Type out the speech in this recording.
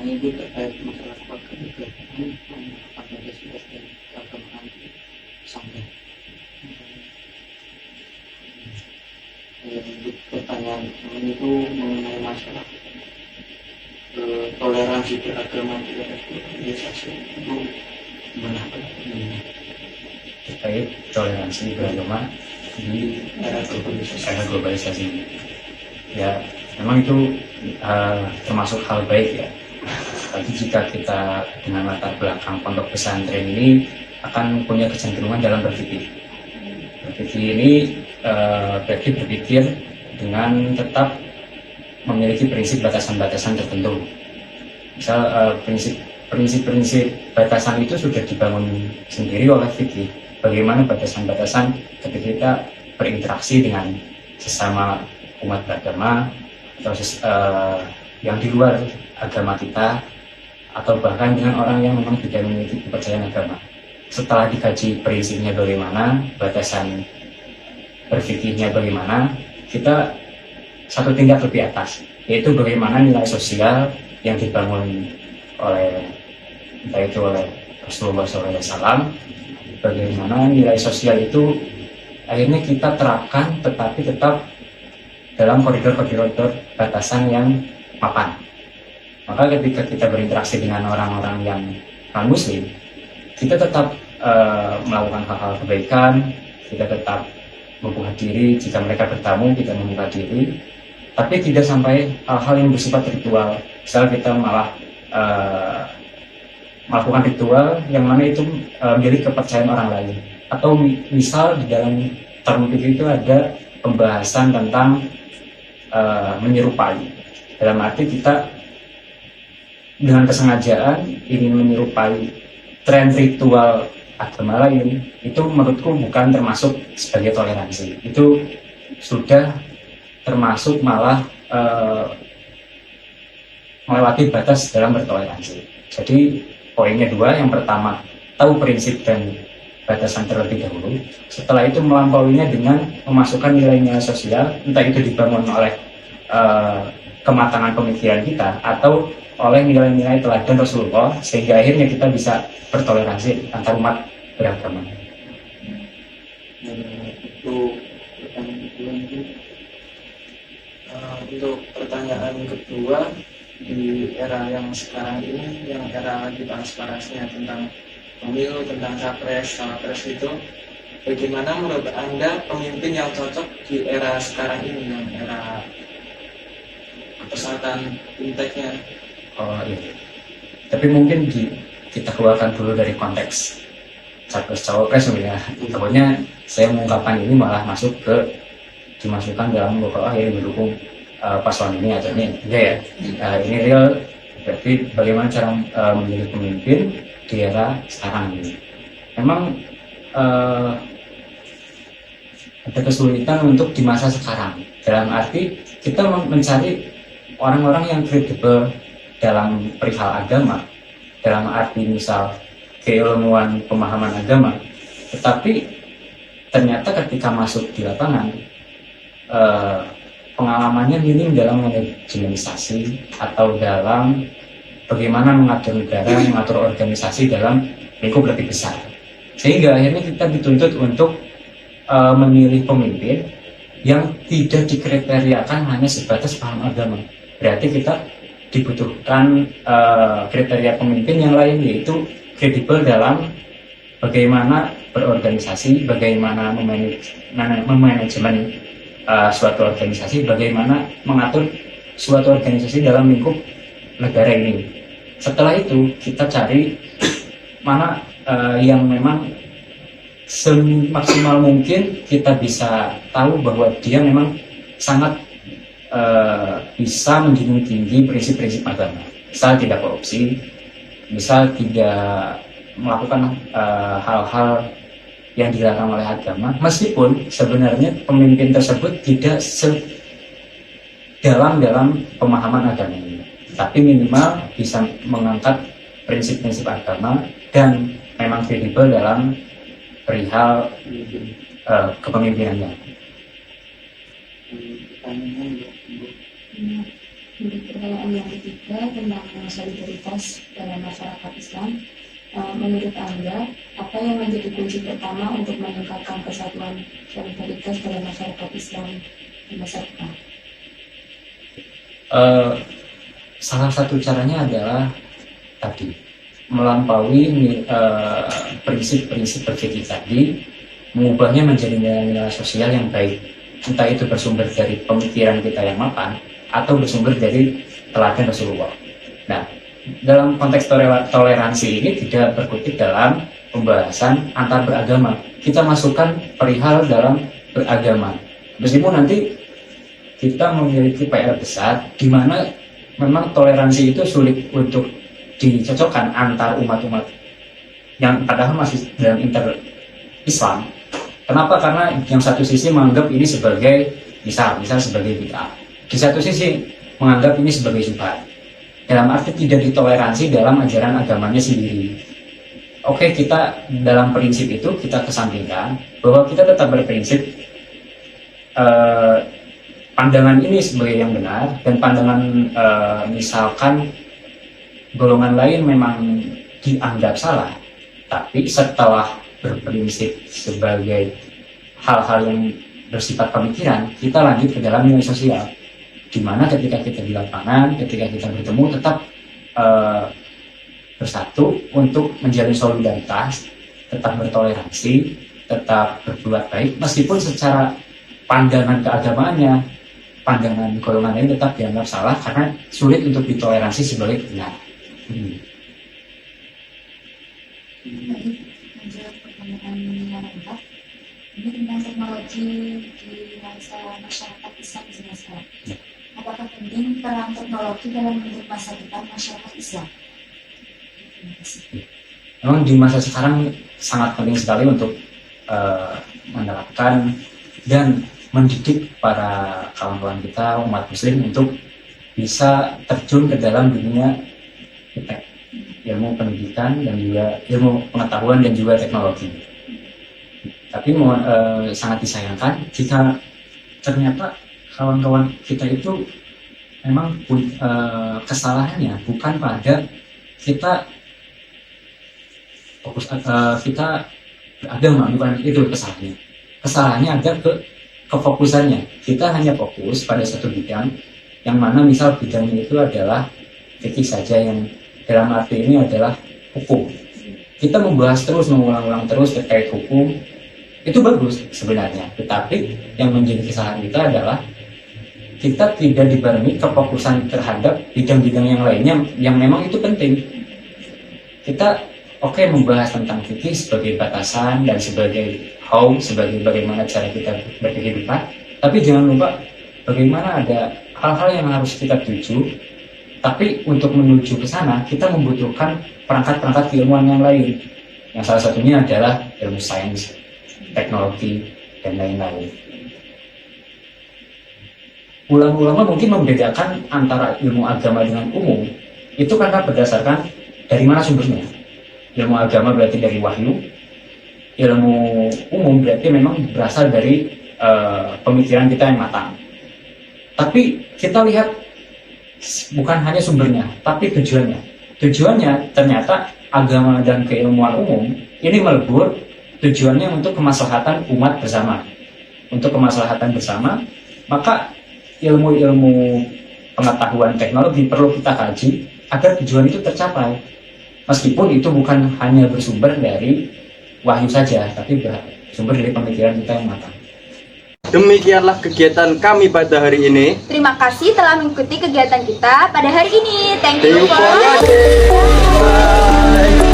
Ibu terkait masalah keagamaan apakah sudah dan keagamaan sampai pertanyaan itu mengenai masalah toleransi beragama di organisasi itu gimana terkait toleransi beragama di era globalisasi. Ya, memang itu termasuk hal baik ya. Tapi jika kita dengan latar belakang pondok pesantren ini akan punya kecenderungan dalam berpikir. Berpikir ini berarti berpikir dengan tetap memiliki prinsip batasan-batasan tertentu. Misal prinsip-prinsip batasan itu sudah dibangun sendiri oleh fikih. Bagaimana batasan-batasan ketika kita berinteraksi dengan sesama umat beragama atau yang di luar agama kita, atau bahkan dengan orang yang memang tidak memiliki kepercayaan agama. Setelah dikaji prinsipnya bagaimana, batasan berfikirnya bagaimana, kita satu tingkat lebih atas, yaitu bagaimana nilai sosial yang dibangun oleh entah itu oleh Rasulullah SAW, bagaimana nilai sosial itu akhirnya kita terapkan, tetapi tetap dalam koridor-koridor batasan yang mapan. Maka ketika kita berinteraksi dengan orang-orang yang non-muslim, kita tetap melakukan hal-hal kebaikan, kita tetap membuka diri. Jika mereka bertamu, kita membuka diri, tapi tidak sampai hal-hal yang bersifat ritual. Misal kita malah melakukan ritual yang mana itu menjadi kepercayaan orang lain. Atau misal di dalam term itu ada pembahasan tentang menyerupai. Dalam arti kita dengan kesengajaan ingin menyerupai tren ritual agama lain, itu menurutku bukan termasuk sebagai toleransi. Itu sudah termasuk malah melewati batas dalam bertoleransi. Jadi poinnya dua, yang pertama tahu prinsip dan batasan terlebih dahulu. Setelah itu melampauinya dengan memasukkan nilai-nilai sosial, entah itu dibangun oleh kematangan pemikiran kita atau oleh nilai-nilai teladan Rasulullah, sehingga akhirnya kita bisa bertoleransi antar umat beragama. Untuk pertanyaan kedua, di era yang sekarang ini, yang era lagi panas-panasnya tentang pemilu, tentang cawapres itu, bagaimana menurut Anda pemimpin yang cocok di era sekarang ini, yang era pesatan fintechnya? Oh iya. Tapi mungkin kita keluarkan dulu dari konteks cawapres ya. Takutnya saya mengungkapkan ini malah dimasukkan dalam ini mendukung paslon ini atau ini. Enggak ya. Ini real. Berarti bagaimana cara memilih pemimpin di era sekarang ini. Memang ada kesulitan untuk di masa sekarang. Dalam arti kita mencari orang-orang yang kredibel dalam perihal agama, dalam arti misal keilmuan pemahaman agama, tetapi ternyata ketika masuk di lapangan pengalamannya minim dalam manajemenisasi atau dalam bagaimana mengatur negara, mengatur organisasi dalam lingkup lebih besar, sehingga akhirnya kita dituntut untuk memilih pemimpin yang tidak dikriteriakan hanya sebatas paham agama. Berarti kita dibutuhkan kriteria pemimpin yang lain, yaitu kredibel dalam bagaimana berorganisasi, bagaimana memanajemen suatu organisasi, bagaimana mengatur suatu organisasi dalam lingkup negara ini. Setelah itu kita cari mana yang memang semaksimal mungkin kita bisa tahu bahwa dia memang sangat bisa menjunjung tinggi prinsip-prinsip agama. Misal tidak korupsi, misal tidak melakukan hal-hal yang dilarang oleh agama, meskipun sebenarnya pemimpin tersebut tidak dalam pemahaman agama ini, tapi minimal bisa mengangkat prinsip-prinsip agama dan memang kredibel dalam perihal kepemimpinannya. Untuk pertanyaan yang ketiga tentang solidaritas dalam masyarakat Islam, menurut Anda, apa yang menjadi kunci pertama untuk meningkatkan kesatuan solidaritas dalam masyarakat Islam di masa depan? Salah satu caranya adalah tadi melampaui prinsip-prinsip berpikir tadi, mengubahnya menjadi nilai-nilai sosial yang baik, entah itu bersumber dari pemikiran kita yang mapan atau bersumber dari teladan Rasulullah. Nah, dalam konteks toleransi ini tidak berkutik dalam pembahasan antar beragama. Kita masukkan perihal dalam beragama, meskipun nanti kita memiliki PR besar di mana memang toleransi itu sulit untuk dicocokkan antar umat-umat yang padahal masih dalam inter-Islam. Kenapa? Karena yang satu sisi menganggap ini sebagai misal sebagai bid'ah, di satu sisi menganggap ini sebagai syubhat, dalam arti tidak ditoleransi dalam ajaran agamanya sendiri. Oke, kita dalam prinsip itu kita kesampingkan bahwa kita tetap berprinsip pandangan ini sebagai yang benar, dan pandangan misalkan golongan lain memang dianggap salah, tapi setelah berprinsip sebagai hal-hal yang bersifat pemikiran, kita lanjut ke dalam nilai sosial, di mana ketika kita di lapangan, ketika kita bertemu tetap bersatu untuk menjalin solidaritas, tetap bertoleransi, tetap berbuat baik, meskipun secara pandangan keagamaannya, pandangan golongan lain tetap dianggap salah karena sulit untuk ditoleransi sebagai benar. Baik, lanjut pertanyaan yang keempat. Ini tentang teknologi di masa masyarakat Islam di sekarang. Apakah penting peran teknologi dalam bentuk masa depan masyarakat Islam? Terima kasih. Memang di masa sekarang sangat penting sekali untuk menerapkan dan mendidik para kawan-kawan kita umat muslim untuk bisa terjun ke dalam dunia ilmu pendidikan dan juga ilmu pengetahuan dan juga teknologi. Tapi sangat disayangkan jika ternyata kawan-kawan kita itu memang kesalahannya bukan pada kita fokus kita beragama, bukan itu kesalahannya. Kesalahannya ada kefokusannya. Kita hanya fokus pada satu bidang, yang mana misal bidangnya itu adalah fikih saja, yang dalam arti ini adalah hukum. Kita membahas terus, mengulang-ulang terus terkait hukum, itu bagus sebenarnya. Tetapi yang menjadi kesalahan kita adalah kita tidak dibarengi kefokusan terhadap bidang-bidang yang lainnya yang memang itu penting. Kita membahas tentang fikih sebagai batasan dan sebagai sebagai bagaimana cara kita berkehidupan, tapi jangan lupa bagaimana ada hal-hal yang harus kita tuju. Tapi untuk menuju ke sana kita membutuhkan perangkat-perangkat keilmuan yang lain, yang salah satunya adalah ilmu sains, teknologi, dan lain-lain. Ulama-ulama mungkin membedakan antara ilmu agama dengan umum itu karena berdasarkan dari mana sumbernya. Ilmu agama berarti dari wahyu, ilmu umum berarti memang berasal dari pemikiran kita yang matang. Tapi kita lihat bukan hanya sumbernya, tapi tujuannya. Tujuannya ternyata agama dan keilmuan umum ini melebur tujuannya untuk kemaslahatan umat bersama. Untuk kemaslahatan bersama, maka ilmu-ilmu pengetahuan teknologi perlu kita kaji agar tujuan itu tercapai. Meskipun itu bukan hanya bersumber dari wahyu saja, tapi bersumber dari pemikiran kita yang matang. Demikianlah kegiatan kami pada hari ini. Terima kasih telah mengikuti kegiatan kita pada hari ini. Thank you Thank you for watching. Bye.